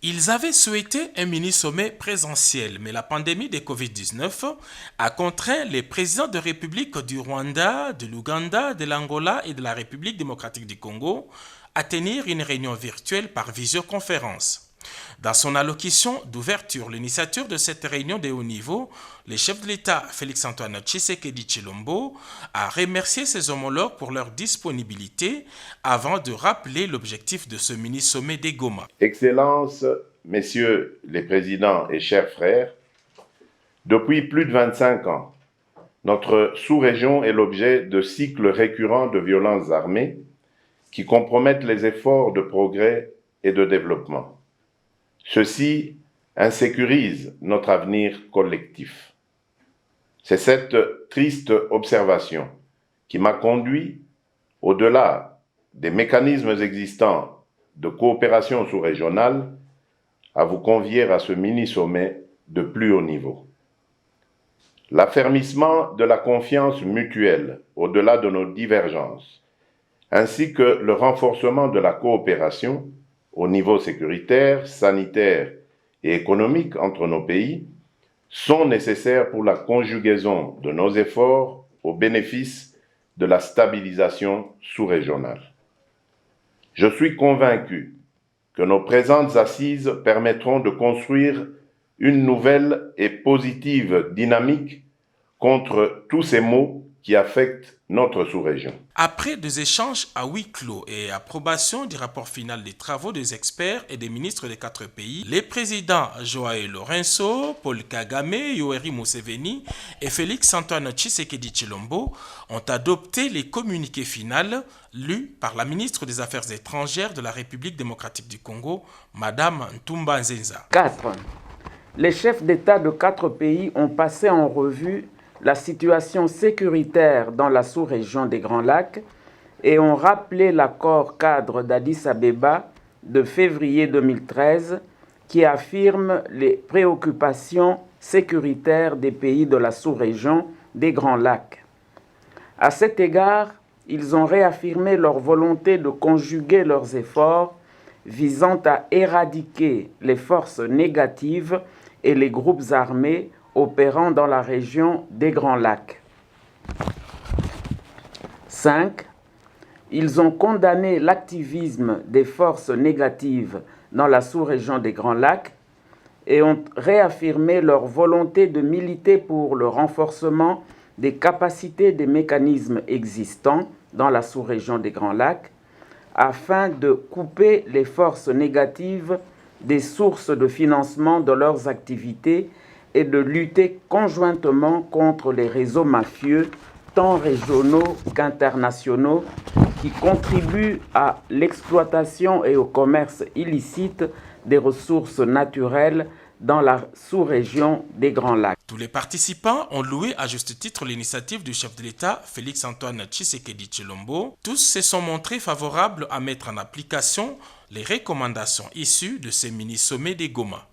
Ils avaient souhaité un mini-sommet présentiel, mais la pandémie de Covid-19 a contraint les présidents de République du Rwanda, de l'Ouganda, de l'Angola et de la République démocratique du Congo à tenir une réunion virtuelle par visioconférence. Dans son allocution d'ouverture, l'initiateur de cette réunion de haut niveau, le chef de l'État Félix-Antoine Tshisekedi Tshilombo a remercié ses homologues pour leur disponibilité avant de rappeler l'objectif de ce mini-sommet des Goma. Excellences, messieurs les présidents et chers frères, depuis plus de 25 ans, notre sous-région est l'objet de cycles récurrents de violences armées qui compromettent les efforts de progrès et de développement. Ceci insécurise notre avenir collectif. C'est cette triste observation qui m'a conduit, au-delà des mécanismes existants de coopération sous-régionale, à vous convier à ce mini-sommet de plus haut niveau. L'affermissement de la confiance mutuelle au-delà de nos divergences, ainsi que le renforcement de la coopération au niveau sécuritaire, sanitaire et économique entre nos pays, sont nécessaires pour la conjugaison de nos efforts au bénéfice de la stabilisation sous-régionale. Je suis convaincu que nos présentes assises permettront de construire une nouvelle et positive dynamique contre tous ces maux qui affectent notre sous-région. Après des échanges à huis clos et approbation du rapport final des travaux des experts et des ministres des 4 pays, les présidents Joao Lourenço, Paul Kagame, Yoweri Museveni et Félix-Antoine Tshisekedi Tshilombo ont adopté les communiqués finaux lus par la ministre des Affaires étrangères de la République démocratique du Congo, Madame Ntumba Nzenza. 4. Les chefs d'État de 4 pays ont passé en revue la situation sécuritaire dans la sous-région des Grands Lacs et ont rappelé l'accord cadre d'Addis Abeba de février 2013 qui affirme les préoccupations sécuritaires des pays de la sous-région des Grands Lacs. À cet égard, ils ont réaffirmé leur volonté de conjuguer leurs efforts visant à éradiquer les forces négatives et les groupes armés opérant dans la région des Grands Lacs. 5. Ils ont condamné l'activisme des forces négatives dans la sous-région des Grands Lacs et ont réaffirmé leur volonté de militer pour le renforcement des capacités des mécanismes existants dans la sous-région des Grands Lacs afin de couper les forces négatives des sources de financement de leurs activités et de lutter conjointement contre les réseaux mafieux, tant régionaux qu'internationaux, qui contribuent à l'exploitation et au commerce illicite des ressources naturelles dans la sous-région des Grands Lacs. Tous les participants ont loué à juste titre l'initiative du chef de l'État, Félix-Antoine Tshisekedi Tshilombo. Tous se sont montrés favorables à mettre en application les recommandations issues de ces mini-sommets des Goma.